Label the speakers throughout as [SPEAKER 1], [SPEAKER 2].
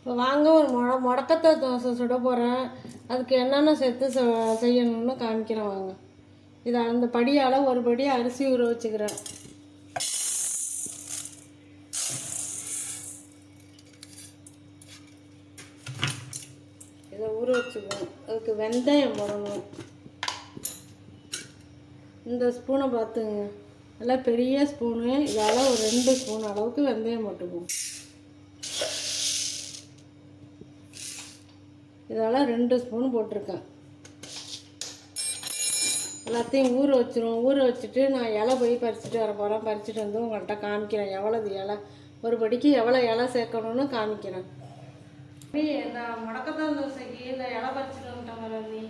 [SPEAKER 1] இப்போ வாங்க ஒரு முடக்கத்தை தோசை சுட போகிறேன். அதுக்கு என்னென்ன சேர்த்து செய்யணும்னு காமிக்கிறேன் வாங்க. இதை அந்த படியால் ஒரு படி அரிசி ஊற வச்சுக்கிறேன். இதை ஊற வச்சுக்குவோம். அதுக்கு வெந்தயம் போடணும். இந்த ஸ்பூனை பார்த்துங்க, நல்லா பெரிய ஸ்பூனு. இதால் ஒரு 2 ஸ்பூன் அளவுக்கு வெந்தயம் போட்டுக்குவோம். இதால் 2 ஸ்பூன் போட்டிருக்கேன். எல்லாத்தையும் ஊற வச்சிரும். ஊற வச்சுட்டு நான் இலை போய் பறிச்சுட்டு வர போகிறேன். பறிச்சுட்டு வந்து உங்கள்கிட்ட காமிக்கிறேன் எவ்வளவு இலை, ஒரு படிக்கு எவ்வளோ இலை சேர்க்கணும்னு காமிக்கிறேன். இந்த முடக்கத்தான் தோசைக்கு இந்த இலை பறிச்சுட்டு வந்துட்டேன் நீ.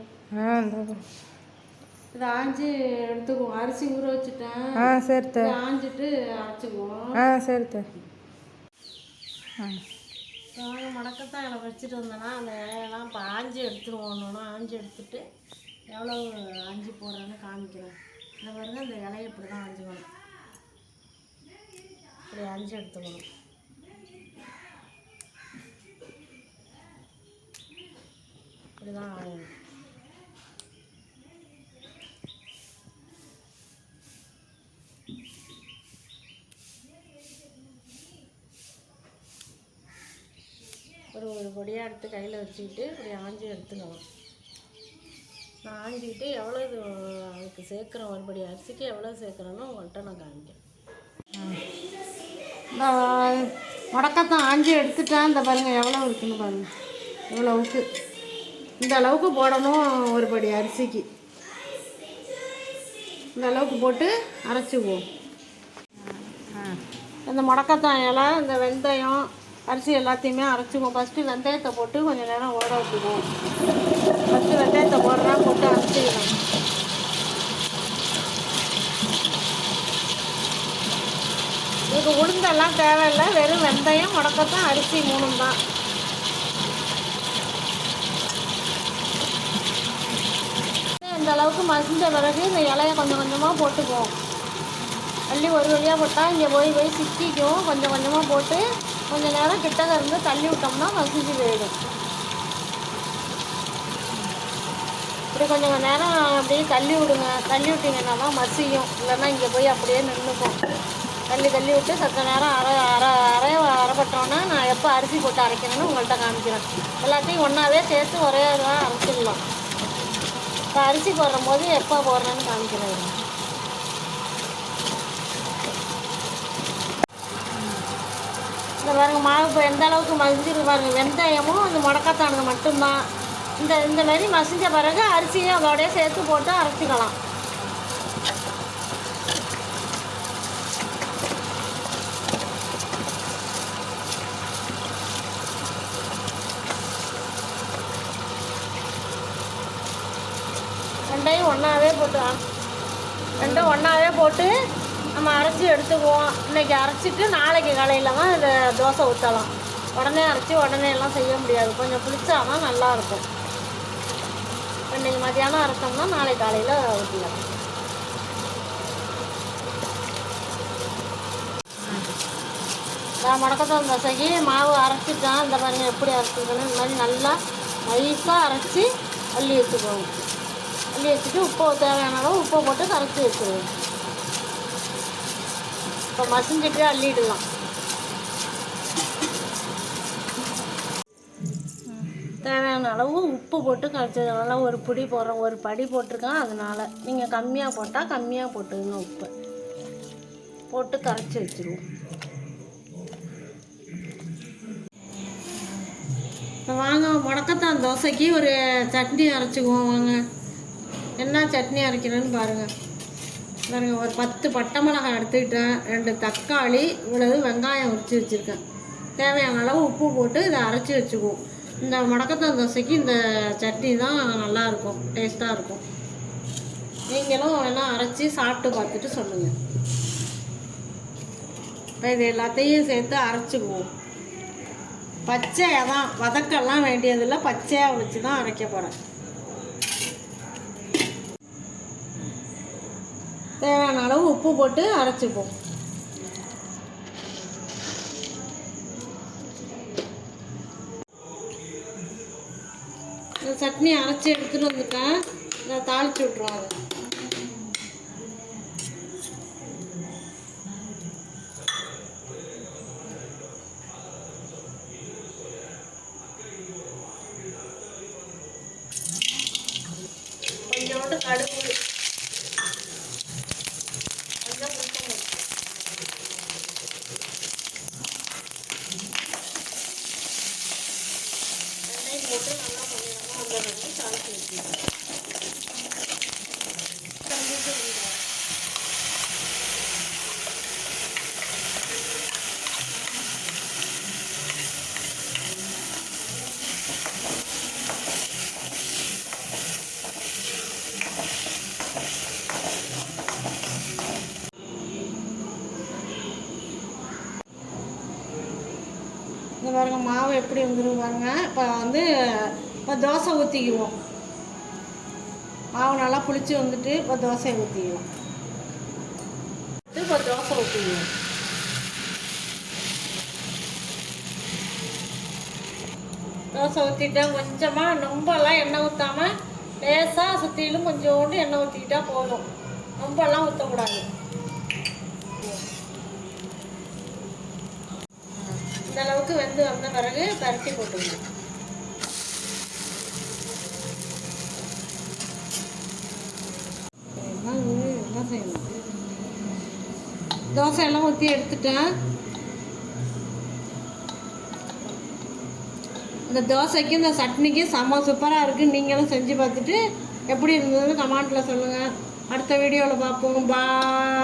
[SPEAKER 1] இதை ஆஞ்சி எடுத்துக்குவோம். அரிசி ஊற வச்சுட்டேன். சரி, ஆஞ்சிட்டு அரைச்சிக்குவோம். சரி. நாங்கள் முடக்கத்தான் இலை வச்சுட்டு வந்தோன்னா அந்த இலையெல்லாம் இப்போ ஆஞ்சி எடுத்துருவோம்னா ஆஞ்சி எடுத்துட்டு எவ்வளோ ஆஞ்சி போடுறேன்னு காமிக்கிறேன். இந்த பாருங்க, இந்த இலையை இப்படி தான் ஆஞ்சிக்கணும். இப்படி ஆஞ்சி எடுத்துக்கணும். இப்படி தான் ஆகணும். ஒரு பொடியாக எடுத்து கையில் வச்சுக்கிட்டு இப்படி ஆஞ்சி எடுத்துக்கலாம். நான் ஆஞ்சிக்கிட்டு எவ்வளோ இது அதுக்கு சேர்க்குறேன், ஒரு படி அரிசிக்கு எவ்வளோ சேர்க்குறேன்னு உங்கள்கிட்ட நான் காமிக்கிறேன். இந்த முடக்கத்தான் ஆஞ்சி எடுத்துட்டேன். இந்த பாருங்கள் எவ்வளோ இருக்குன்னு பாருங்கள். இவ்வளவுக்கு இந்த அளவுக்கு போடணும். ஒரு படி அரிசிக்கு இந்த அளவுக்கு போட்டு அரைச்சிக்குவோம். இந்த முடக்கத்தான் இலை, இந்த வெந்தயம், அரிசி எல்லாத்தையுமே அரைச்சிக்குவோம். ஃபஸ்ட்டு வெந்தயத்தை போட்டு கொஞ்சம் நேரம் ஓட வச்சுக்குவோம். ஃபஸ்ட்டு வெந்தயத்தை போடுறேன், போட்டு அரைச்சிக்கிறோம். இதுக்கு உளுந்தெல்லாம் தேவையில்லை, வெறும் வெந்தயம், முடக்கத்தான், அரிசி 3 தான். இந்த அளவுக்கு மசிஞ்ச பிறகு இந்த இலையை கொஞ்சம் கொஞ்சமாக போட்டுக்குவோம். அள்ளி ஒரு வழியாக போட்டால் இங்கே போய் சிக்கிக்கும். கொஞ்சம் கொஞ்சமாக போட்டு கொஞ்சம் நேரம் கிட்டக்க இருந்து தள்ளி விட்டோம்னா மசிஞ்சு போயிடும். இப்படி கொஞ்சம் நேரம் அப்படியே தள்ளி விடுங்க. தள்ளி விட்டிங்கன்னா தான் மசியும், இல்லைன்னா இங்கே போய் அப்படியே நின்றுக்கும். தள்ளி விட்டு சத்த நேரம் அரைப்பட்டோன்னா நான் எப்போ அரிசி போட்டு அரைக்கணும்னு உங்கள்கிட்ட காமிக்கிறேன். எல்லாத்தையும் ஒன்றாவே சேர்த்து ஒரே தான் அரைச்சிடலாம். இப்போ அரிசி போடுற போது எப்போ போடுறேன்னு காமிக்கிறேன். இந்த பாருங்க, மாவு இப்போ எந்த அளவுக்கு மசிஞ்சிருக்கு பாருங்க. வெந்தயமும் அந்த முடக்கத்தானது மட்டும்தான். இந்த மாதிரி மசிஞ்ச பிறகு அரிசியும் அதோடய சேர்த்து போட்டு அரைச்சிக்கலாம். ரெண்டும் ஒன்றாவே போட்டு நம்ம அரைச்சி எடுத்துக்குவோம். இன்றைக்கி அரைச்சிட்டு நாளைக்கு காலையில் தான் இதை தோசை ஊற்றலாம். உடனே அரைச்சி உடனே எல்லாம் செய்ய முடியாது. கொஞ்சம் புளிச்சா தான் நல்லாயிருக்கும். இன்றைக்கி மதியானம் அரைச்சோம்னா நாளைக்கு காலையில் ஊற்றலாம். நான் முடக்கத்தான் தோசைக்கு மாவு அரைச்சிட்டேன். இந்த பாருங்க எப்படி அரைச்சிக்கணும். இந்த மாதிரி நல்லா நைஸாக அரைச்சி அள்ளி வச்சுக்குவோம். அள்ளி வச்சுட்டு உப்பு தேவையான அளவு உப்பை போட்டு கரைச்சி வச்சுருவோம். இப்போ மசிஞ்சிட்டு அள்ளிடலாம். தேவையான அளவு உப்பு போட்டு கரைச்சதுனால ஒரு படி போடுறோம். ஒரு படி போட்டிருக்கேன், அதனால் நீங்கள் கம்மியாக போட்டால் கம்மியாக போட்டுக்கணும். உப்பு போட்டு கரைச்சி வச்சுருவோம். வாங்க, முடக்கத்தான் தோசைக்கு ஒரு சட்னி அரைச்சிக்குவோம். வாங்க, என்ன சட்னி அரைக்கிறேன்னு பாருங்கள். ஒரு 10 பட்டை மிளகாய் எடுத்துக்கிட்டேன். 2 தக்காளி, இவ்வளவு வெங்காயம் உரித்து வச்சுருக்கேன். தேவையான அளவு உப்பு போட்டு இதை அரைச்சி வச்சுக்குவோம். இந்த முடக்கத்தான் தோசைக்கு இந்த சட்னி தான் நல்லாயிருக்கும், டேஸ்ட்டாக இருக்கும். நீங்களும் வேணால் அரைச்சி சாப்பிட்டு பார்த்துட்டு சொல்லுங்கள். இப்போ இது எல்லாத்தையும் சேர்த்து அரைச்சிக்குவோம். பச்சையாக தான், வதக்கெல்லாம் வேண்டியதில்லை, பச்சையாக வச்சு தான் அரைக்க போகிறேன். தேவையான அளவு உப்பு போட்டு அரைச்சிப்போம். சட்னி அரைச்சி எடுத்துகிட்டு வந்துட்டேன். இதை தாளித்து விட்ருவோம். அதை கொஞ்சோண்டு கடுகு, கொஞ்சம் வெங்காயம் போட்டு நல்லா கொஞ்சம் வந்துடுறது தாளித்து வச்சுருக்கேன். இந்த பாருங்க மாவு எப்படி வந்துடும் பாருங்க. இப்போ தோசை ஊற்றிக்குவோம். மாவு நல்லா புளிச்சு வந்துட்டு இப்போ தோசையை ஊற்றிக்குவோம். இப்போ தோசை ஊற்றிக்குவோம். தோசை ஊற்றிட்டேன். கொஞ்சமாக ரொம்பலாம் எண்ணெய் ஊற்றாமல் லேசாக சுற்றிலும் கொஞ்சோண்டு எண்ணெய் ஊற்றிக்கிட்டா போதும். ரொம்பலாம் ஊற்றக்கூடாது. இந்த அளவுக்கு வெந்து வந்த பிறகு பரட்டி போட்டுக்கணும். என்ன செய்யணும்? தோசையெல்லாம் ஊற்றி எடுத்துட்டேன். இந்த தோசைக்கு இந்த சட்னிக்கு செம்ம சூப்பராக இருக்குது. நீங்களும் செஞ்சு பார்த்துட்டு எப்படி இருந்ததுன்னு கமெண்ட்டில் சொல்லுங்கள். அடுத்த வீடியோவில் பார்ப்போம். பாய்.